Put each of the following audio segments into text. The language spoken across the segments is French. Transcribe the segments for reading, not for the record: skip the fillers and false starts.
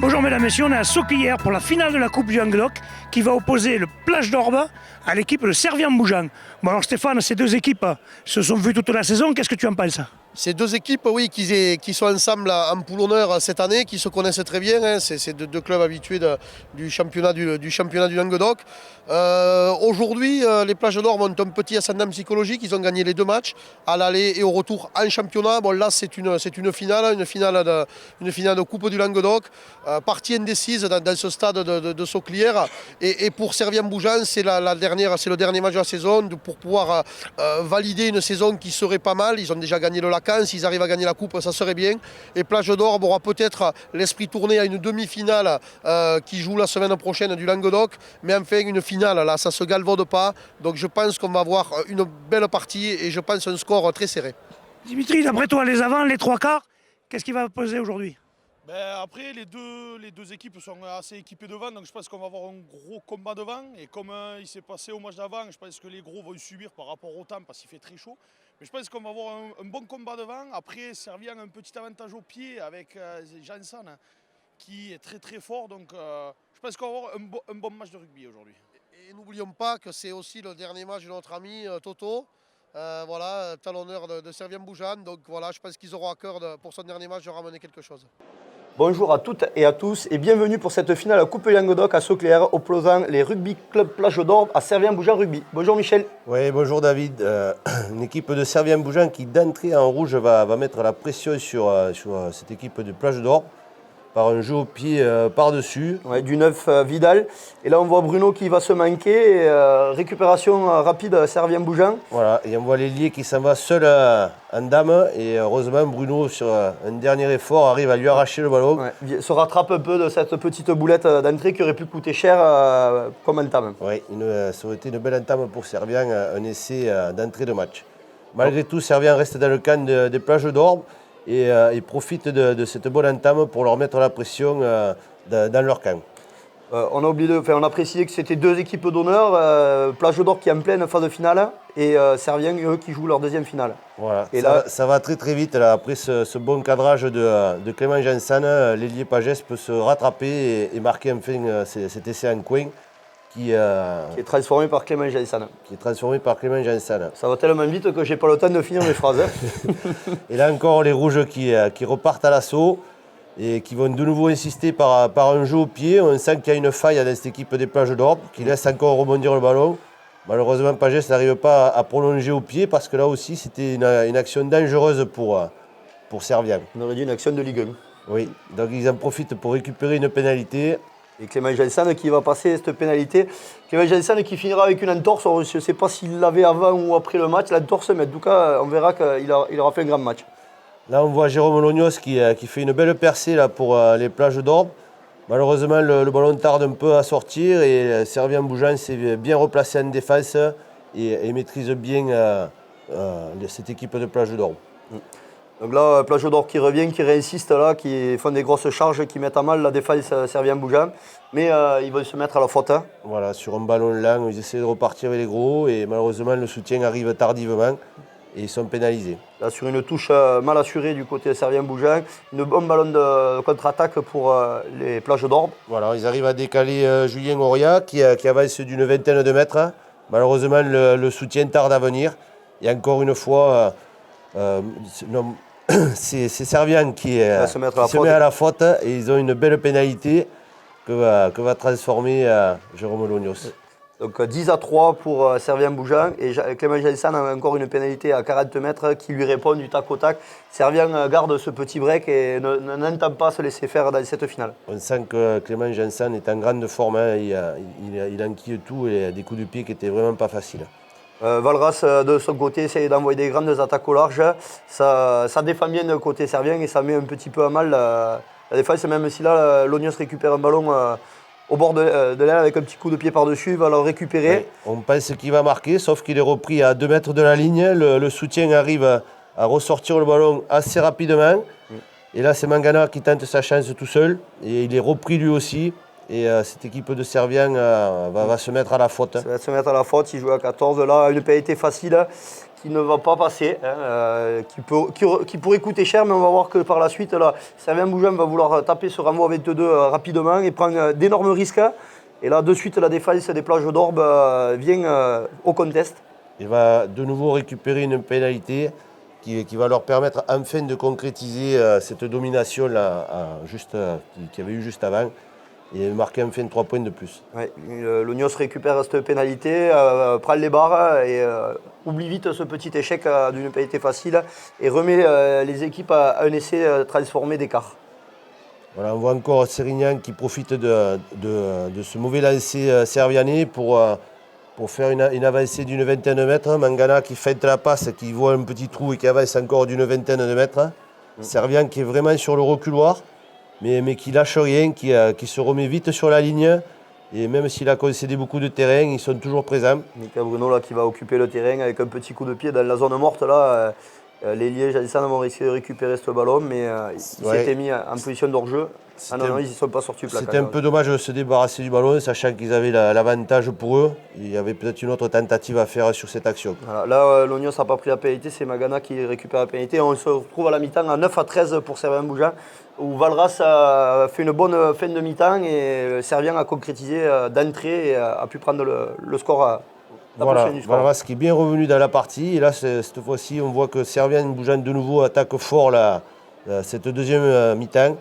Bonjour mesdames et messieurs, on est à Sauclières pour la finale de la Coupe du Languedoc qui va opposer le Plage d'Orbe à l'équipe de Servien-Bougeant. Bon alors Stéphane, ces deux équipes se sont vues toute la saison, qu'est-ce que tu en penses ? Ces deux équipes, oui, qui sont ensemble en poule honneur cette année, qui se connaissent très bien. Hein. C'est deux clubs habitués du championnat du Languedoc. Aujourd'hui, les Plages d'Orbe ont un petit ascendant psychologique. Ils ont gagné les deux matchs, à l'aller et au retour en championnat. Bon, là, c'est une finale de Coupe du Languedoc. Partie indécise dans ce stade de Sauclières. Et pour Servien-Bougeant, c'est le dernier match de la saison pour pouvoir valider une saison qui serait pas mal. Ils ont déjà gagné le lac. S'ils arrivent à gagner la coupe, ça serait bien. Et Plage d'Orbe aura peut-être l'esprit tourné à une demi-finale qui joue la semaine prochaine du Languedoc. Mais enfin, une finale, là, ça ne se galvaude pas. Donc je pense qu'on va avoir une belle partie et je pense un score très serré. Dimitri, d'après toi, les avants, les trois quarts, qu'est-ce qui va peser aujourd'hui ? Après, les deux équipes sont assez équipées devant, donc je pense qu'on va avoir un gros combat devant. Et comme il s'est passé au match d'avant, je pense que les gros vont subir par rapport au temps parce qu'il fait très chaud. Mais je pense qu'on va avoir un bon combat devant. Après, Servien a un petit avantage au pied avec Janssen qui est très très fort. Donc je pense qu'on va avoir un bon match de rugby aujourd'hui. Et n'oublions pas que c'est aussi le dernier match de notre ami Toto. Voilà, talonneur de Servien-Bougeant. Donc voilà, je pense qu'ils auront à cœur pour son dernier match de ramener quelque chose. Bonjour à toutes et à tous et bienvenue pour cette finale à Coupe Languedoc à Sauclières opposant les Rugby Club Plage d'Orbe à Servien-Bougeant Rugby. Bonjour Michel. Oui, bonjour David. Une équipe de Servien-Bougeant qui d'entrée en rouge va mettre la pression sur cette équipe de Plage d'Orbe par un jeu au pied par-dessus. Ouais, du 9 Vidal. Et là on voit Bruno qui va se manquer. Récupération rapide Servien-Bougeant. Voilà, et on voit l'ailier qui s'en va seul en dame. Et heureusement Bruno sur un dernier effort arrive à lui arracher le ballon. Ouais, se rattrape un peu de cette petite boulette d'entrée qui aurait pu coûter cher comme entame. Oui, ça aurait été une belle entame pour Servien, un essai d'entrée de match. Malgré tout, Servien reste dans le camp des Plages d'Orbe. Et ils profitent de cette bonne entame pour leur mettre la pression dans leur camp. On a précisé que c'était deux équipes d'honneur, Plage d'Orbe qui est en pleine phase finale et Servien eux qui jouent leur deuxième finale. Voilà, et ça va très très vite. Là, après ce bon cadrage de Clément Janssen, l'ailier Pagès peut se rattraper et marquer enfin cet essai en coin. Qui est transformé par Clément Janssen. Ça va tellement vite que j'ai pas le temps de finir mes phrases. Et là encore, les rouges qui repartent à l'assaut et qui vont de nouveau insister par un jeu au pied. On sent qu'il y a une faille dans cette équipe des Plages d'Orbe qui laisse encore rebondir le ballon. Malheureusement, Pagès n'arrive pas à prolonger au pied parce que là aussi, c'était une action dangereuse pour Servien. On aurait dit une action de Ligue 1. Oui, donc ils en profitent pour récupérer une pénalité. Et Clément Janssen qui va passer cette pénalité. Clément Janssen qui finira avec une entorse. Je ne sais pas s'il l'avait avant ou après le match, l'entorse, mais en tout cas, on verra qu'il aura fait un grand match. Là, on voit Jérôme Lognos qui fait une belle percée là, pour les Plages d'Orbe. Malheureusement, le ballon tarde un peu à sortir et Servien-Bougeant s'est bien replacé en défense et maîtrise bien cette équipe de Plages d'Orbe. Donc là, Plage d'Orbe qui revient, qui réinsiste là, qui font des grosses charges, qui mettent à mal la défense Servien-Bougeant. Mais ils vont se mettre à la faute. Voilà, sur un ballon lent, ils essaient de repartir avec les gros et malheureusement le soutien arrive tardivement et ils sont pénalisés. Là, sur une touche mal assurée du côté Servien-Bougeant, un bon ballon de contre-attaque pour les Plages d'Orbe. Voilà, ils arrivent à décaler Julien Auria qui avance d'une vingtaine de mètres. Malheureusement, le soutien tarde à venir. Et encore une fois, c'est Servien qui se met à la faute et ils ont une belle pénalité que va transformer Jérôme Lognos. Donc 10-3 pour Servien-Bougeant et Clément Janssen a encore une pénalité à 40 mètres qui lui répond du tac au tac. Servien garde ce petit break et n'entend pas se laisser faire dans cette finale. On sent que Clément Janssen est en grande forme, hein. Il enquille tout et a des coups de pied qui n'étaient vraiment pas faciles. Valras de son côté essaye d'envoyer des grandes attaques au large. Ça défend bien de côté Servien et ça met un petit peu à mal la défense, même si là Lognos récupère un ballon au bord de l'aile avec un petit coup de pied par-dessus, il va le récupérer. Oui, on pense qu'il va marquer, sauf qu'il est repris à 2 mètres de la ligne. Le soutien arrive à ressortir le ballon assez rapidement. Et là, c'est Mangana qui tente sa chance tout seul. Et il est repris lui aussi. Et cette équipe de Servien va se mettre à la faute. Ça va se mettre à la faute, il joue à 14. Là, une pénalité facile qui ne va pas passer, qui pourrait coûter cher, mais on va voir que par la suite, là, Servien-Bougeant va vouloir taper ce renvoi 22 rapidement et prendre d'énormes risques. Et là, de suite, la défense des Plages d'Orbe vient au contest. Il va de nouveau récupérer une pénalité qui va leur permettre enfin de concrétiser cette domination-là qu'il y avait eu juste avant et marquer enfin 3 points de plus. Ouais, l'Ognos récupère cette pénalité, prend les barres et oublie vite ce petit échec d'une pénalité facile et remet les équipes à un essai transformé d'écart. Voilà, on voit encore Sérignan qui profite de ce mauvais lancer servianais pour faire une avancée d'une vingtaine de mètres. Mangana qui feinte la passe, qui voit un petit trou et qui avance encore d'une vingtaine de mètres. Servian qui est vraiment sur le reculoir, mais qui lâche rien, qui se remet vite sur la ligne. Et même s'il a concédé beaucoup de terrain, ils sont toujours présents. Mika Bruno là, qui va occuper le terrain avec un petit coup de pied dans la zone morte. Là, les Liège-Janssen vont essayer de récupérer ce ballon, mais il s'était mis en position d'hors-jeu. Ah non, ils ne sont pas sortis. C'était un peu dommage de se débarrasser du ballon, sachant qu'ils avaient l'avantage pour eux. Il y avait peut-être une autre tentative à faire sur cette action. Voilà, là, l'Ognos n'a pas pris la pénalité, c'est Magana qui récupère la pénalité. On se retrouve à la mi-temps à 9-13 pour Servien-Bougeant, où Valras a fait une bonne fin de mi-temps et Servien a concrétisé d'entrée et a pu prendre le score. Voilà, Valras qui est bien revenu dans la partie. Et là, cette fois-ci, on voit que Servien-Bougeant de nouveau attaque fort cette deuxième mi-temps.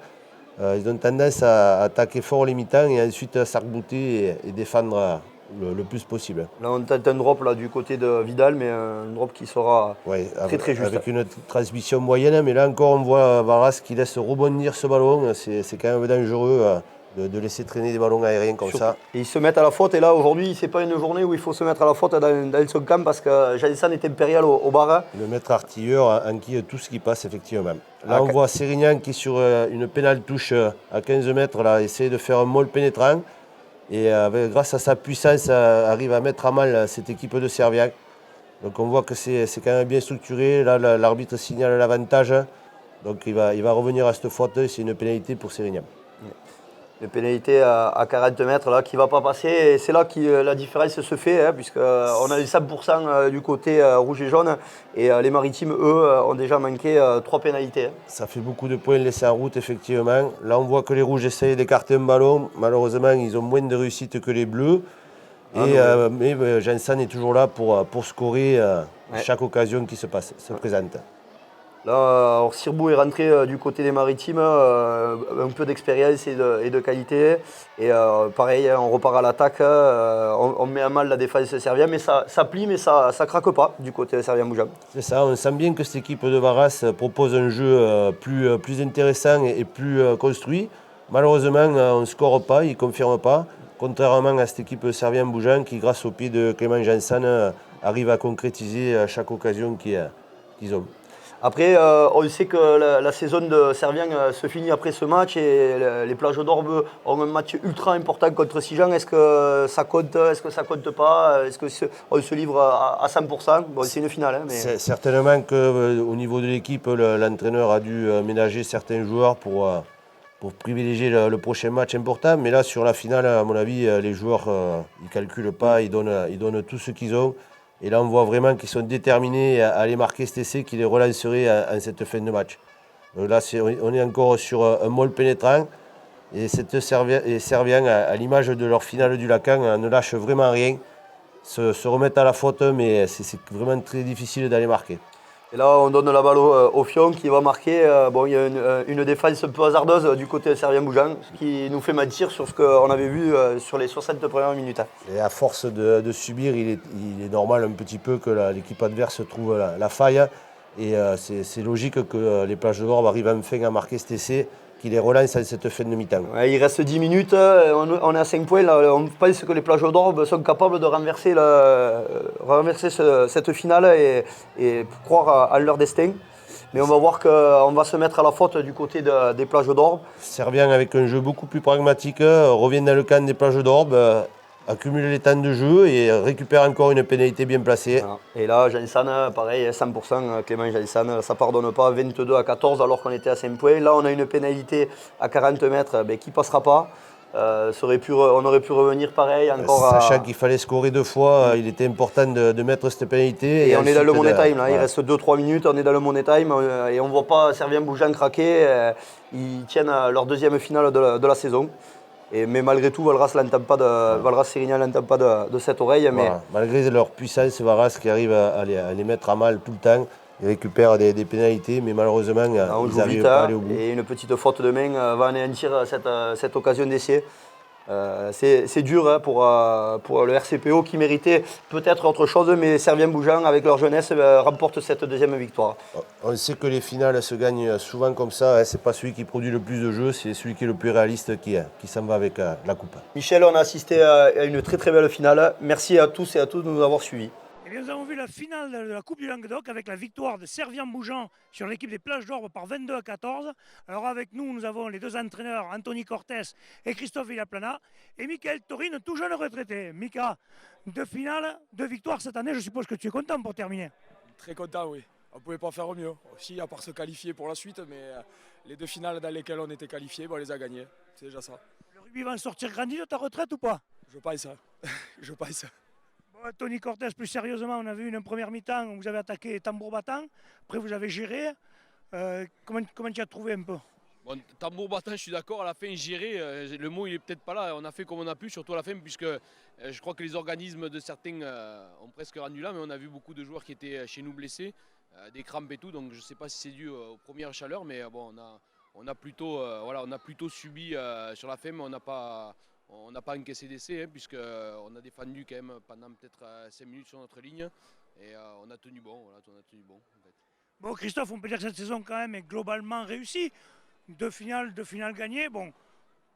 Ils ont tendance à attaquer fort les mi-temps et ensuite s'arc-bouter et défendre le plus possible. Là, on tente un drop là, du côté de Vidal, mais un drop qui sera très juste. Avec une transmission moyenne, mais là encore, on voit Valras qui laisse rebondir ce ballon. C'est quand même dangereux de laisser traîner des ballons aériens comme ça. Et ils se mettent à la faute, et là, aujourd'hui, c'est pas une journée où il faut se mettre à la faute dans son camp parce que Janssen est impérial au bar. Le maître artilleur enquille tout ce qui passe, effectivement. Là, on voit Sérignan qui, sur une pénale touche à 15 mètres, là, essaie de faire un molle pénétrant. Et grâce à sa puissance, arrive à mettre à mal cette équipe de Servien. Donc on voit que c'est quand même bien structuré. Là, l'arbitre signale l'avantage. Donc il va revenir à cette faute. C'est une pénalité pour Sérignan. Une pénalité à 40 mètres là, qui ne va pas passer. Et c'est là que la différence se fait, puisqu'on a les 100% du côté rouge et jaune. Et les Maritimes, eux, ont déjà manqué 3 pénalités. Ça fait beaucoup de points laissés en route, effectivement. Là, on voit que les rouges essayent d'écarter un ballon. Malheureusement, ils ont moins de réussite que les bleus. Mais Janssen est toujours là pour scorer chaque occasion qui se présente. Là, Sirbou est rentré du côté des Maritimes, un peu d'expérience et de qualité. Et pareil, on repart à l'attaque, on met à mal la défense servienne, mais ça plie, mais ça craque pas du côté Servien-Bougeant. C'est ça, on sent bien que cette équipe de Valras propose un jeu plus intéressant et plus construit. Malheureusement, on ne score pas, il ne confirme pas, contrairement à cette équipe Servien-Bougeant qui, grâce au pied de Clément Janssen, arrive à concrétiser chaque occasion qu'ils ont. Après, on sait que la saison de Servien se finit après ce match et les Plages d'Orbe ont un match ultra important contre Sijan. Est-ce que ça compte? Est-ce que ça compte pas? Est-ce qu'on se livre à 100%? Bon, c'est une finale. Mais... C'est certainement qu'au niveau de l'équipe, l'entraîneur a dû ménager certains joueurs pour privilégier le prochain match important. Mais là, sur la finale, à mon avis, les joueurs ils ne calculent pas, ils donnent tout ce qu'ils ont. Et là, on voit vraiment qu'ils sont déterminés à aller marquer cet essai qui les relancerait en cette fin de match. Donc là, on est encore sur un molle pénétrant. Et Servien, à l'image de leur finale du Lacan, ne lâche vraiment rien. Se remettent à la faute, mais c'est vraiment très difficile d'aller marquer. Et là, on donne la balle au Fion qui va marquer. Bon, il y a une défense un peu hasardeuse du côté de Servien-Bougeant, ce qui nous fait mentir sur ce qu'on avait vu sur les 60 premières minutes. Et à force de subir, il est normal un petit peu que l'équipe adverse trouve la faille. Et c'est logique que les Plages d'Orbe arrivent enfin à marquer cet essai qui les relance à cette fin de mi-temps. Ouais, il reste 10 minutes, on est à 5 points. Là, on pense que les Plages d'Orbe sont capables de renverser cette finale et croire à leur destin. Mais on va voir qu'on va se mettre à la faute du côté des Plages d'Orbe. Servien avec un jeu beaucoup plus pragmatique, revient dans le camp des Plages d'Orbe, accumule les temps de jeu et récupère encore une pénalité bien placée. Voilà. Et là, Janssen, pareil, 100%, Clément Janssen, ça ne pardonne pas, 22 à 14 alors qu'on était à 5 points. Là, on a une pénalité à 40 mètres qui ne passera pas. on aurait pu revenir pareil encore. Sachant qu'il fallait scorer 2 fois, il était important de mettre cette pénalité. Et on est dans le money time, là. Voilà. Il reste 2-3 minutes, on est dans le money time et on ne voit pas Servien-Bougeant craquer. Ils tiennent leur deuxième finale de la saison. Mais malgré tout, Valras-Sérignan n'entame pas de cette oreille. Mais... Voilà. Malgré leur puissance, Valras qui arrive à les mettre à mal tout le temps. Ils récupèrent des pénalités, mais malheureusement, ils n'arrivent pas à aller au bout. Et une petite faute de main va anéantir cette occasion d'essai. C'est dur hein, pour le RCPO qui méritait peut-être autre chose, mais Servien-Bougeant, avec leur jeunesse, remporte cette deuxième victoire. On sait que les finales se gagnent souvent comme ça. Hein. Ce n'est pas celui qui produit le plus de jeux, c'est celui qui est le plus réaliste qui s'en va avec la coupe. Michel, on a assisté à une très très belle finale. Merci à tous et à toutes de nous avoir suivis. Eh bien, nous avons vu la finale de la Coupe du Languedoc avec la victoire de Servien-Bougeant sur l'équipe des Plages d'Orbe par 22-14. Alors avec nous avons les deux entraîneurs, Anthony Cortés et Christophe Villaplana, et Michael Torine, tout jeune retraité. Mika, 2 finales, 2 victoires cette année, je suppose que tu es content pour terminer. Très content, oui. On ne pouvait pas faire mieux aussi, à part se qualifier pour la suite, mais les 2 finales dans lesquelles on était qualifiés, on les a gagnées. C'est déjà ça. Le rugby va en sortir grandi de ta retraite ou pas? Je pense. Je pense. Tony Cortés, plus sérieusement, on a vu une première mi-temps où vous avez attaqué tambour battant. Après, vous avez géré. Comment tu as trouvé un peu? Bon, tambour battant, je suis d'accord. À la fin, gérer, le mot il est peut-être pas là. On a fait comme on a pu, surtout à la fin, puisque je crois que les organismes de certains ont presque rendu là, mais on a vu beaucoup de joueurs qui étaient chez nous blessés, des crampes et tout. Donc je ne sais pas si c'est dû aux premières chaleurs, mais bon, on a plutôt subi sur la fin, mais on n'a pas encaissé d'essai, hein, puisqu'on a défendu quand même pendant peut-être 5 minutes sur notre ligne et on a tenu bon. En fait. Bon, Christophe, on peut dire que cette saison quand même est globalement réussie. 2 finales gagnées. Bon,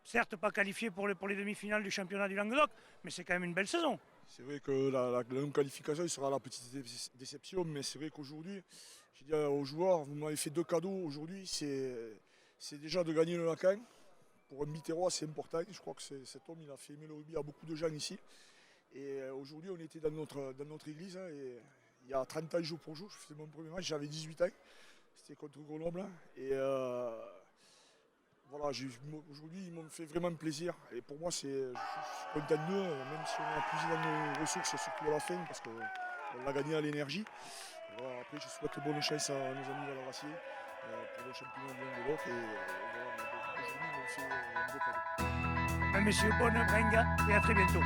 certes pas qualifié pour les demi-finales du championnat du Languedoc, mais c'est quand même une belle saison. C'est vrai que la non-qualification sera la petite déception, mais c'est vrai qu'aujourd'hui, j'ai dit aux joueurs, vous m'avez fait 2 cadeaux aujourd'hui, c'est déjà de gagner le Lacan. Pour un Biterrois, c'est important. Je crois que cet homme il a fait aimer le rugby à beaucoup de gens ici. Et aujourd'hui, on était dans notre église. Hein, et il y a 30 ans jour pour jour, je faisais mon premier match, j'avais 18 ans. C'était contre Grenoble. Et voilà, aujourd'hui, ils m'ont fait vraiment plaisir. Et pour moi, je suis content d'eux, même si on a puisé dans nos ressources, surtout à la fin, parce qu'on l'a gagné à l'énergie. Voilà, après, je souhaite bonne chance à nos amis Valrassier pour le championnat du Languedoc. Et voilà, aujourd'hui, ils m'ont fait un beau cadeau. Messieurs, bonne bringa et à très bientôt.